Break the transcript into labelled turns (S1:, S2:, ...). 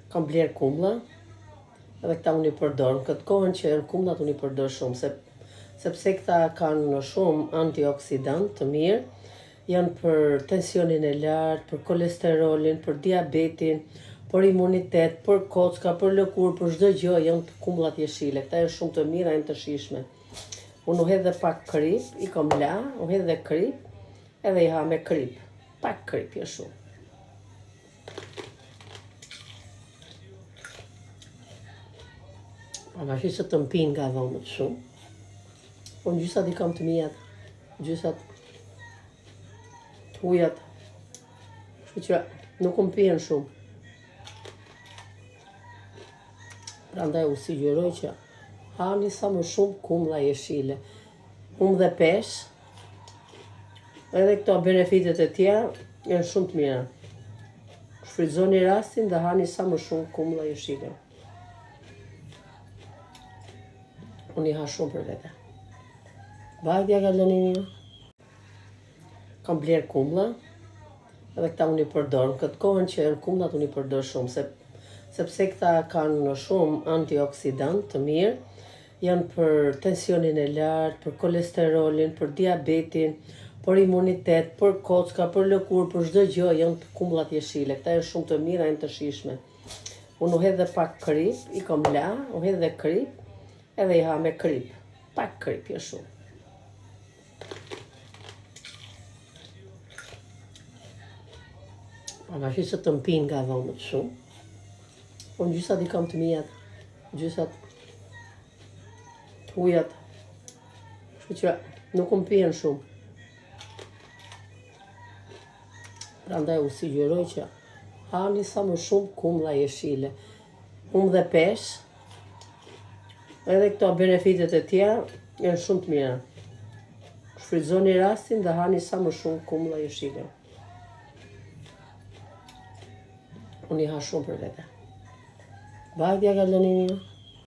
S1: Kam bler kumlla, edhe këta unë I përdor. Në këtë kohën që janë kumllat unë I përdor shumë, sepse këta kanë shumë antioksidant të mirë, janë për tensionin e lartë, për kolesterolin, për diabetin, për imunitet, për kocka, për lëkurë, për çdo gjë, janë kumllat jeshile. Këta janë shumë të mira, janë të shijshme. Unë u hedh dhe pak krip, I kam la, u hedh dhe krip, edhe I ha me krip. Pak krip, jo shumë. Avashi se të mpin nga dhomët shumë. Unë gjysat I kam të mijat, gjysat të hujat. Kështu që nuk mpien shumë. Prandaj u sugjeroj që hani sa më shumë kumlla jeshile. Unë dhe pesh, edhe këto benefitet e tjera janë shumë të mira. Shfrytëzoni rastin dhe hani sa më shumë kumlla jeshile. Unë I ha shumë për vete. Bardhja galonini. Kam bler kumlla, edhe këta unë I përdor. Në këtë kohën që janë kumllat unë I përdor shumë, sepse këta kanë shumë antioksidant të mirë, janë për tensionin e lartë, për kolesterolin, për diabetin, për imunitet, për kocka, për lëkurë, për çdo gjë, janë kumllat jeshile. Këta janë shumë të mira, janë të shijshme. Unë u hedh dhe pak krip, I kam la, u hedh dhe krip, edhe I ha me krip. Pak krip, jo shumë. Avashi se të mpin nga dhomët shumë. Unë gjysat I kam të mijat, gjysat të hujat. Kështu që nuk mpien shumë. Prandaj u sugjeroj që hani sa më shumë kumlla jeshile. Unë dhe pesh, edhe këto benefitet e tjera janë shumë të mira. Shfrytëzoni rastin dhe hani sa më shumë kumlla jeshile. Unë I ha shumë për vete. Bardhja galonini.